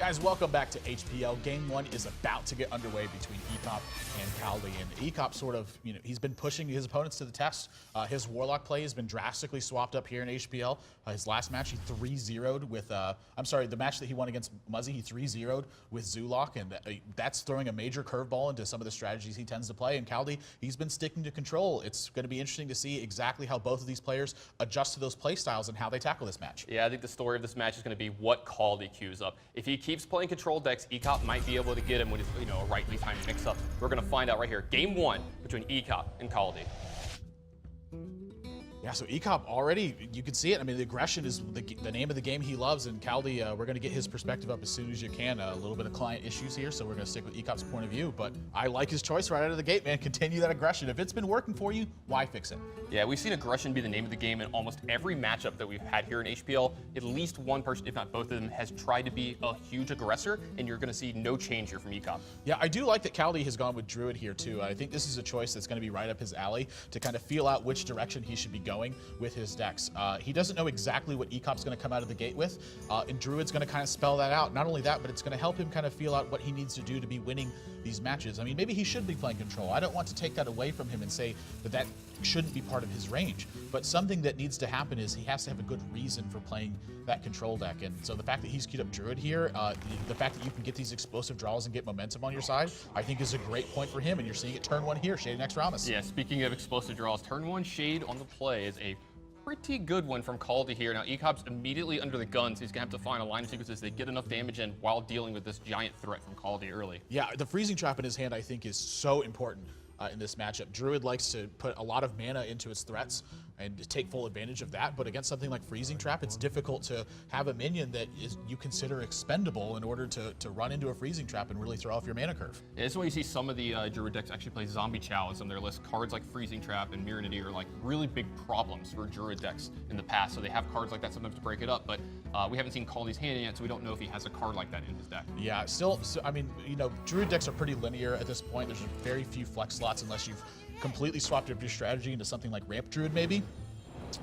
Guys, welcome back to HPL. Game 1 is about to get underway between Ek0p and Kaldi. And Ek0p sort of, he's been pushing his opponents to the test. His Warlock play has been drastically swapped up here in HPL. His last match, he 3-0'd with, the match that he won against Muzzy, he 3-0'd with Zulok. And that's throwing a major curveball into some of the strategies he tends to play. And Kaldi, he's been sticking to control. It's going to be interesting to see exactly how both of these players adjust to those play styles and how they tackle this match. Yeah, I think the story of this match is going to be what Kaldi queues up. If he keeps playing control decks, Ek0p might be able to get him with his, a rightly timed mix-up. We're going to find out right here. Game 1 between Ek0p and Kaldi. Yeah, so Ek0p already, you can see it. I mean, the aggression is the name of the game he loves, and Kaldi, we're going to get his perspective up as soon as you can. A little bit of client issues here, so we're going to stick with Ek0p's point of view, but I like his choice right out of the gate, man. Continue that aggression. If it's been working for you, why fix it? Yeah, we've seen aggression be the name of the game in almost every matchup that we've had here in HPL. At least one person, if not both of them, has tried to be a huge aggressor, and you're going to see no change here from Ek0p. Yeah, I do like that Kaldi has gone with Druid here, too. I think this is a choice that's going to be right up his alley to kind of feel out which direction he should be going with his decks. He doesn't know exactly what Ek0p's going to come out of the gate with, and Druid's going to kind of spell that out. Not only that, but it's going to help him kind of feel out what he needs to do to be winning these matches. I mean, maybe he should be playing control. I don't want to take that away from him and say that that shouldn't be part of his range, but something that needs to happen is he has to have a good reason for playing that control deck. And so the fact that he's queued up Druid here, the fact that you can get these explosive draws and get momentum on your side, I think is a great point for him, and you're seeing it turn 1 here, Shade next Ramus. Yeah, speaking of explosive draws, turn 1 Shade on the play is a pretty good one from Kaldi here. Now, Ek0p's immediately under the gun, so he's going to have to find a line of sequences that get enough damage in while dealing with this giant threat from Kaldi early. Yeah, the freezing trap in his hand, I think, is so important in this matchup. Druid likes to put a lot of mana into his threats and take full advantage of that, but against something like freezing trap, it's difficult to have a minion that you consider expendable in order to run into a freezing trap and really throw off your mana curve. Yeah, this is why you see some of the Druid decks actually play Zombie Chow in some of their lists. Cards like freezing trap and Mirrodin are like really big problems for Druid decks in the past, so they have cards like that sometimes to break it up, but we haven't seen Kaldi's hand yet, so we don't know if he has a card like that in his deck. Yeah, still, I mean, Druid decks are pretty linear at this point. There's very few flex slots unless you've completely swapped up your strategy into something like Ramp Druid maybe.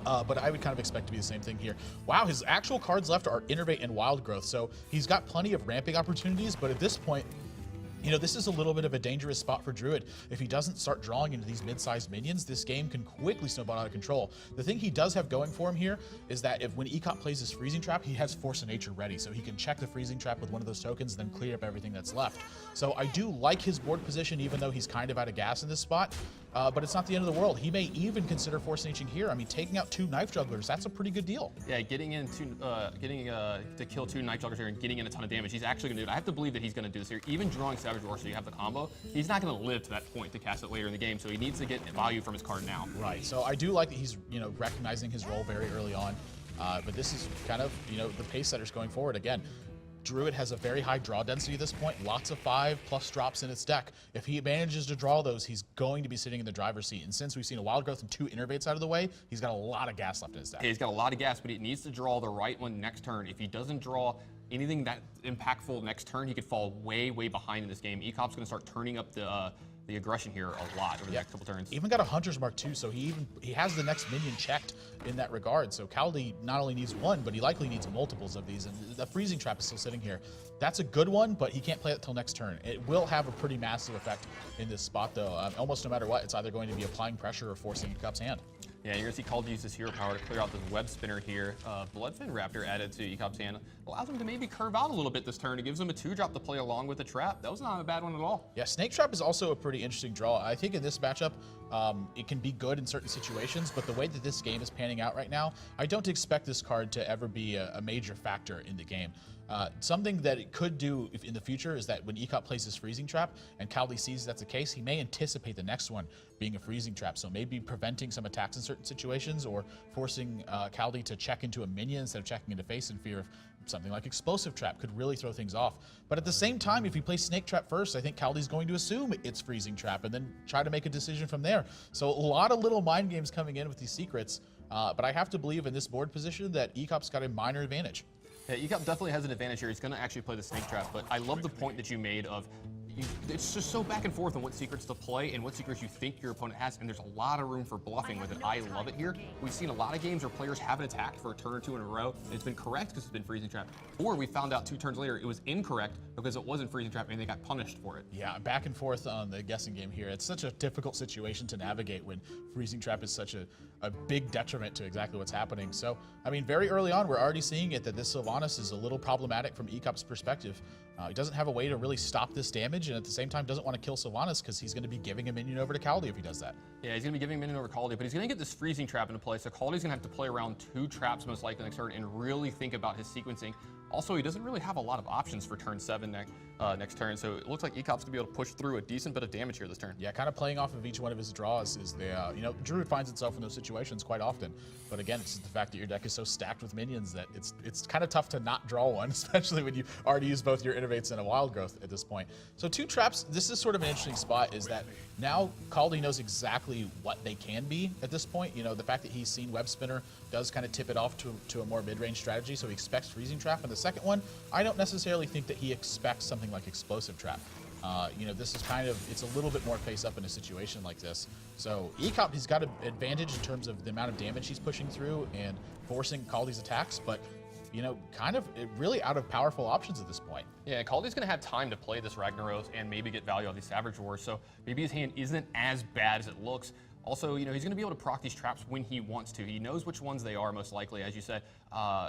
But I would kind of expect to be the same thing here. Wow, his actual cards left are Innervate and Wild Growth, so he's got plenty of ramping opportunities, but at this point, this is a little bit of a dangerous spot for Druid. If he doesn't start drawing into these mid-sized minions, this game can quickly snowball out of control. The thing he does have going for him here is that when Ek0p plays his freezing trap, he has Force of Nature ready, so he can check the freezing trap with one of those tokens and then clear up everything that's left. So I do like his board position, even though he's kind of out of gas in this spot, but it's not the end of the world. He may even consider Force of Nature here. I mean, taking out 2 Knife Jugglers, that's a pretty good deal. Yeah, getting to kill 2 Knife Jugglers here and getting in a ton of damage, he's actually going to do it. I have to believe that he's going to do this here. Even drawing Savage Roar so you have the combo, he's not going to live to that point to cast it later in the game, so he needs to get value from his card now. Right, so I do like that he's recognizing his role very early on, but this is kind of the pace setters going forward. Again, Druid has a very high draw density at this point, lots of 5+ drops in its deck. If he manages to draw those, he's going to be sitting in the driver's seat. And since we've seen a Wild Growth and 2 Innervates out of the way, he's got a lot of gas left in his deck. He's got a lot of gas, but he needs to draw the right one next turn. If he doesn't draw anything that impactful next turn, he could fall way, way behind in this game. Ek0p's going to start turning up the aggression here a lot over the next couple turns. Even got a Hunter's Mark too, so he has the next minion checked in that regard. So Kaldi not only needs 1, but he likely needs multiples of these, and the freezing trap is still sitting here. That's a good one, but he can't play it till next turn. It will have a pretty massive effect in this spot, though. Almost no matter what, it's either going to be applying pressure or forcing Ek0p's hand. Yeah, you're going to see Kaldi use his hero power to clear out this web spinner here. Bloodfin Raptor added to Ek0p's hand allows him to maybe curve out a little bit this turn. It gives him a 2-drop to play along with the trap. That was not a bad one at all. Yeah, Snake Trap is also a pretty interesting draw. I think in this matchup, it can be good in certain situations, but the way that this game is panning out right now, I don't expect this card to ever be a major factor in the game. Something that it could do in the future is that when Ek0p plays his freezing trap and Kaldi sees that's the case, he may anticipate the next one being a freezing trap. So maybe preventing some attacks in certain situations or forcing Kaldi to check into a minion instead of checking into face in fear of something like Explosive Trap could really throw things off. But at the same time, if he plays Snake Trap first, I think Kaldi's going to assume it's freezing trap and then try to make a decision from there. So a lot of little mind games coming in with these secrets, but I have to believe in this board position that Ek0p's got a minor advantage. Yeah, Ek0p definitely has an advantage here. He's going to actually play the Snake Trap, but I love the point that you made of it's just so back and forth on what secrets to play and what secrets you think your opponent has, and there's a lot of room for bluffing with it. I love it here. We've seen a lot of games where players haven't attacked for a turn or two in a row, and it's been correct because it's been freezing trap, or we found out 2 turns later it was incorrect because it wasn't freezing trap and they got punished for it. Yeah, back and forth on the guessing game here. It's such a difficult situation to navigate when freezing trap is such a big detriment to exactly what's happening. So, I mean, very early on, we're already seeing it that this Sylvanas is a little problematic from Ek0p's perspective. He doesn't have a way to really stop this damage, and at the same time doesn't want to kill Sylvanas because he's going to be giving a minion over to Kaldi if he does that. Yeah, he's going to be giving a minion over Kaldi, but he's going to get this freezing trap into play, so Kaldi's going to have to play around 2 traps most likely next turn and really think about his sequencing. Also, he doesn't really have a lot of options for turn 7 next turn, so it looks like Ek0p's going to be able to push through a decent bit of damage here this turn. Yeah, kind of playing off of each one of his draws is the, you know, Druid finds itself in those situations quite often. But again, it's just the fact that your deck is so stacked with minions that it's kind of tough to not draw one, especially when you already use both your Innovates and a Wild Growth at this point. So 2 traps, this is sort of an interesting spot, is that now Kaldi knows exactly what they can be at this point. You know, the fact that he's seen Web Spinner does kind of tip it off to a more mid-range strategy, so he expects Freezing Trap. And the second one, I don't necessarily think that he expects something like Explosive Trap. You know, this is kind of, it's a little bit more face up in a situation like this. So Ek0p, he's got an advantage in terms of the amount of damage he's pushing through and forcing Kaldi's attacks, but you know, kind of really out of powerful options at this point. Yeah, Kaldi's going to have time to play this Ragnaros and maybe get value out of these Savage Wars, so maybe his hand isn't as bad as it looks. Also, you know, he's going to be able to proc these traps when he wants to. He knows which ones they are, most likely. As you said,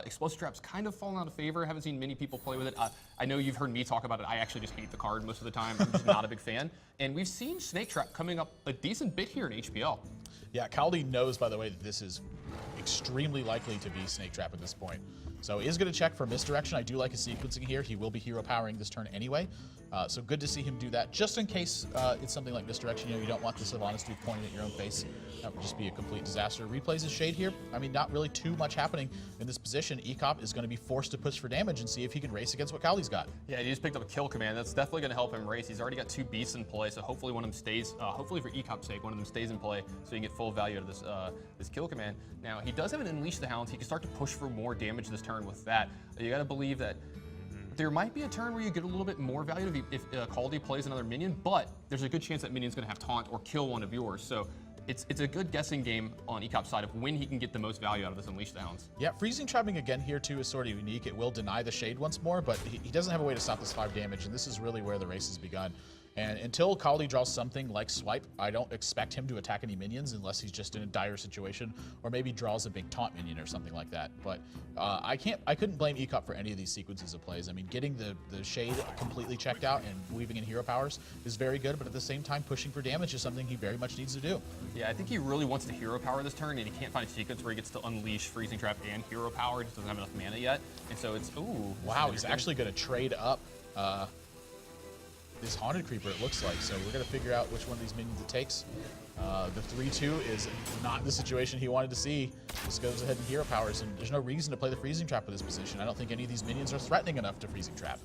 Explosive Trap's kind of fallen out of favor. Haven't seen many people play with it. I know you've heard me talk about it. I actually just hate the card most of the time. I'm just not a big fan. And we've seen Snake Trap coming up a decent bit here in HPL. Yeah, Kaldi knows, by the way, that this is extremely likely to be Snake Trap at this point. So he is going to check for misdirection. I do like his sequencing here. He will be hero powering this turn anyway. So good to see him do that, just in case it's something like misdirection. You know, you don't want the Sylvanas to be pointing at your own face. That would just be a complete disaster. Replays his Shade here. I mean, not really too much happening in this position. Ek0p is going to be forced to push for damage and see if he can race against what Kaldi's got. Yeah, he just picked up a kill command. That's definitely going to help him race. He's already got 2 beasts in play, so hopefully one of them stays. Hopefully for Ek0p's sake, one of them stays in play so you can get full value out of this this kill command. Now he does have an Unleash the Hounds. He can start to push for more damage this turn with that. You got to believe that there might be a turn where you get a little bit more value if Kaldi plays another minion, but there's a good chance that minion's going to have taunt or kill one of yours. So it's a good guessing game on Ek0p's side of when he can get the most value out of this Unleash the Hounds. Yeah, freezing trapping again here too is sort of unique. It will deny the Shade once more, but he doesn't have a way to stop this 5 damage, and this is really where the race has begun. And until Kaldi draws something like Swipe, I don't expect him to attack any minions unless he's just in a dire situation, or maybe draws a big taunt minion or something like that. But I couldn't blame Ek0p for any of these sequences of plays. I mean, getting the Shade completely checked out and weaving in hero powers is very good, but at the same time, pushing for damage is something he very much needs to do. Yeah, I think he really wants to hero power this turn, and he can't find a sequence where he gets to unleash Freezing Trap and hero power. He just doesn't have enough mana yet, and so it's Wow, he's actually going to trade up this Haunted Creeper, it looks like. So we're going to figure out which one of these minions it takes. The 3-2 is not the situation he wanted to see. Just goes ahead and hero powers, and there's no reason to play the Freezing Trap with this position. I don't think any of these minions are threatening enough to Freezing Trap.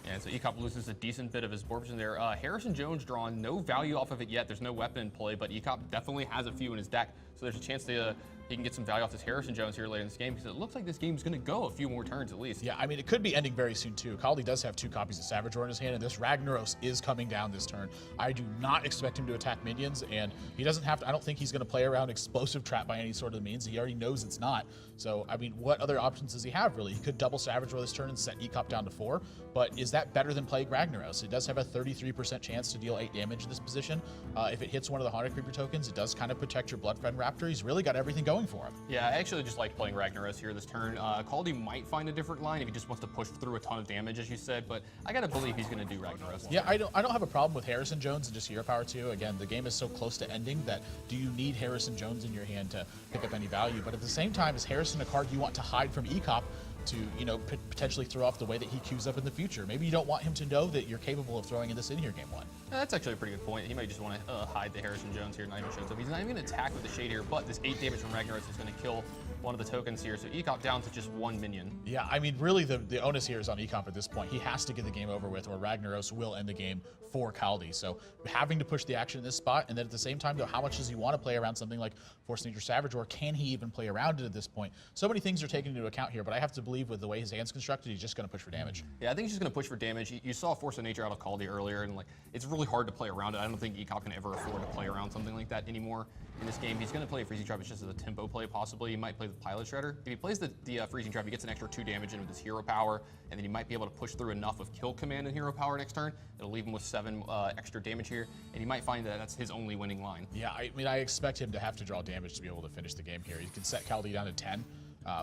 And so Ek0p loses a decent bit of his board position there. Harrison Jones drawn, no value off of it yet. There's no weapon in play, but Ek0p definitely has a few in his deck. So there's a chance that he can get some value off this Harrison Jones here later in this game, because it looks like this game's going to go a few more turns at least. Yeah, I mean, it could be ending very soon too. Kaldi does have 2 copies of Savage Roar in his hand, and this Ragnaros is coming down this turn. I do not expect him to attack minions, and he doesn't have to. I don't think he's going to play around Explosive Trap by any sort of means. He already knows it's not. So, I mean, what other options does he have, really? He could double Savage Roar this turn and set Ek0p down to 4, but is that better than playing Ragnaros? It does have a 33% chance to deal 8 damage in this position. If it hits one of the Haunted Creeper tokens, it does kind of protect your Bloodfriend Raptor. He's really got everything going for him. Yeah, I actually just like playing Ragnaros here this turn. Kaldi might find a different line if he just wants to push through a ton of damage, as you said, but I gotta believe he's gonna do Ragnaros. Yeah, I don't have a problem with Harrison Jones and just hero power too. Again, the game is so close to ending that do you need Harrison Jones in your hand to pick up any value? But at the same time, is Harrison a card you want to hide from Ek0p to, you know, potentially throw off the way that he queues up in the future? Maybe you don't want him to know that you're capable of throwing in this in here game 1. That's actually a pretty good point. He might just want to hide the Harrison Jones here, not even shows up. He's not even going to attack with the Shade here, but this 8 damage from Ragnaros is going to kill one of the tokens here. So Ek0p down to just 1 minion. Yeah, I mean, really, the onus here is on Ek0p at this point. He has to get the game over with, or Ragnaros will end the game for Kaldi. So having to push the action in this spot, and then at the same time, though, how much does he want to play around something like Force Nature Savage, or can he even play around it at this point? So many things are taken into account here, but I have to believe with the way his hand's constructed, he's just going to push for damage. Yeah, I think he's just going to push for damage. You saw Force of Nature out of Kaldi earlier, and like it's really hard to play around it. I don't think Ek0p can ever afford to play around something like that anymore in this game. He's going to play a Freezing Trap. It's just as a tempo play, possibly. He might play the Pilot Shredder. If he plays the Freezing Trap, he gets an extra 2 damage in with his hero power, and then he might be able to push through enough of Kill Command and hero power next turn. It'll leave him with 7 extra damage here, and he might find that that's his only winning line. Yeah, I mean, I expect him to have to draw damage to be able to finish the game here. He can set Kaldi down to 10.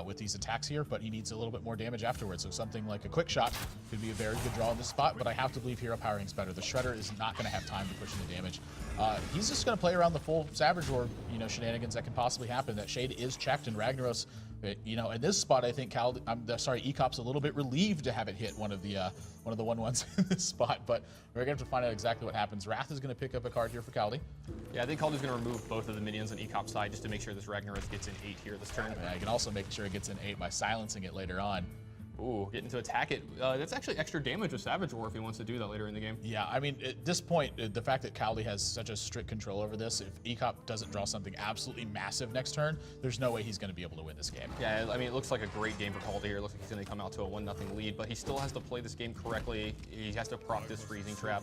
With these attacks here, but he needs a little bit more damage afterwards. So something like a quick shot could be a very good draw in this spot, but I have to believe hero powering is better. The Shredder is not going to have time to push in the damage. He's just going to play around the full Savage Orb, shenanigans that can possibly happen. That Shade is checked, and Ragnaros, in this spot, I think Ek0p's a little bit relieved to have it hit one of the 1/1s in this spot, but we're going to have to find out exactly what happens. Wrath is going to pick up a card here for Kaldi. Yeah, I think Kaldi's going to remove both of the minions on Ek0p's side just to make sure this Ragnaros gets in 8 here this turn. Yeah, you can also make sure it gets in 8 by silencing it later on. Ooh, getting to attack it. That's actually extra damage with Savage War if he wants to do that later in the game. Yeah, I mean, at this point, the fact that Kaldi has such a strict control over this, if Ek0p doesn't draw something absolutely massive next turn, there's no way he's going to be able to win this game. Yeah, I mean, it looks like a great game for Kaldi here. It looks like he's going to come out to a 1-0 lead, but he still has to play this game correctly. He has to proc this Freezing Trap.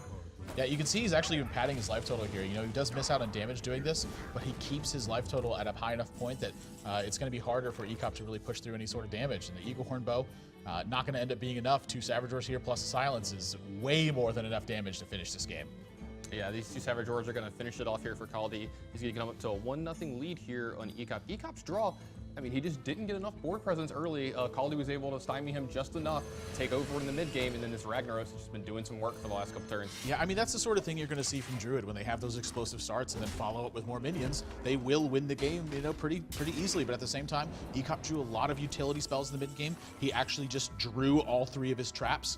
Yeah, you can see he's actually been padding his life total here. He does miss out on damage doing this, but he keeps his life total at a high enough point that it's going to be harder for Ek0p to really push through any sort of damage. And the Eagle Horn Bow, not going to end up being enough. 2 Savage Roars here plus a Silence is way more than enough damage to finish this game. Yeah, these 2 Savage Roars are going to finish it off here for Kaldi. He's going to come up to a 1-0 lead here on Ek0p. Ek0p's draw, I mean, he just didn't get enough board presence early. Kaldi was able to stymie him just enough to take over in the mid game, and then this Ragnaros has just been doing some work for the last couple turns. Yeah, I mean, that's the sort of thing you're going to see from Druid when they have those explosive starts and then follow up with more minions. They will win the game, pretty easily. But at the same time, Ek0p drew a lot of utility spells in the mid game. He actually just drew all 3 of his traps.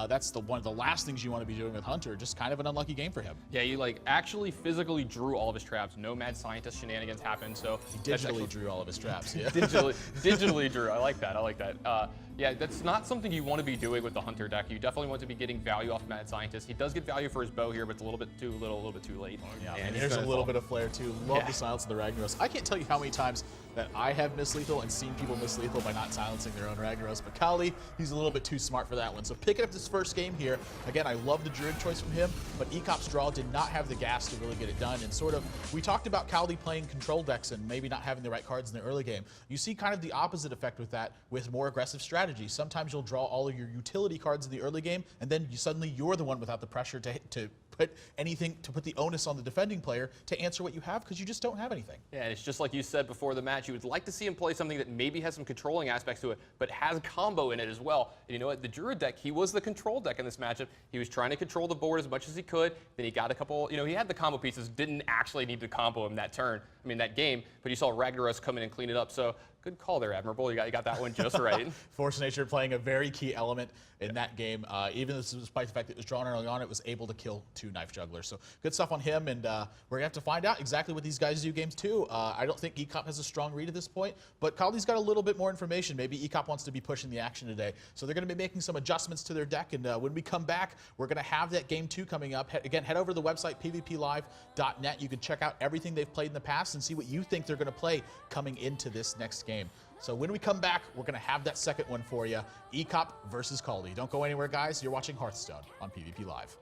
That's one of the last things you want to be doing with Hunter. Just kind of an unlucky game for him. Yeah, he actually physically drew all of his traps. No mad scientist shenanigans happened. So he digitally drew all of his traps. Yeah. digitally drew. I like that. Yeah, that's not something you want to be doing with the Hunter deck. You definitely want to be getting value off Mad Scientist. He does get value for his bow here, but it's a little bit too little, a little bit too late. Yeah, and there's a little bit of flair too. Love the silence of the Ragnaros. I can't tell you how many times that I have miss lethal and seen people miss lethal by not silencing their own Ragnaros, but Kaldi, he's a little bit too smart for that one. So picking up this first game here, again, I love the Druid choice from him, but Ek0p's draw did not have the gas to really get it done. And we talked about Kaldi playing control decks and maybe not having the right cards in the early game. You see kind of the opposite effect with that with more aggressive strategy. Sometimes you'll draw all of your utility cards in the early game, and then suddenly you're the one without the pressure to put the onus on the defending player to answer what you have because you just don't have anything. Yeah, it's just like you said before the match. You would like to see him play something that maybe has some controlling aspects to it, but has combo in it as well. And you know what? The Druid deck, he was the control deck in this matchup. He was trying to control the board as much as he could. Then he got a couple, he had the combo pieces, didn't actually need to combo him that game, but you saw Ragnaros come in and clean it up. So good call there, Admirable. You got that one just right. Force of Nature playing a very key element in that game. Even despite the fact that it was drawn early on, it was able to kill 2 Knife Jugglers. So good stuff on him, and we're going to have to find out exactly what these guys do games 2. I don't think Ek0p has a strong read at this point, but Kaldi's got a little bit more information. Maybe Ek0p wants to be pushing the action today. So they're going to be making some adjustments to their deck, and when we come back, we're going to have that game 2 coming up. Again, head over to the website, pvplive.net. You can check out everything they've played in the past and see what you think they're going to play coming into this next game. So when we come back, we're going to have that second one for you. Ek0p versus Kaldi. Don't go anywhere, guys. You're watching Hearthstone on PvP Live.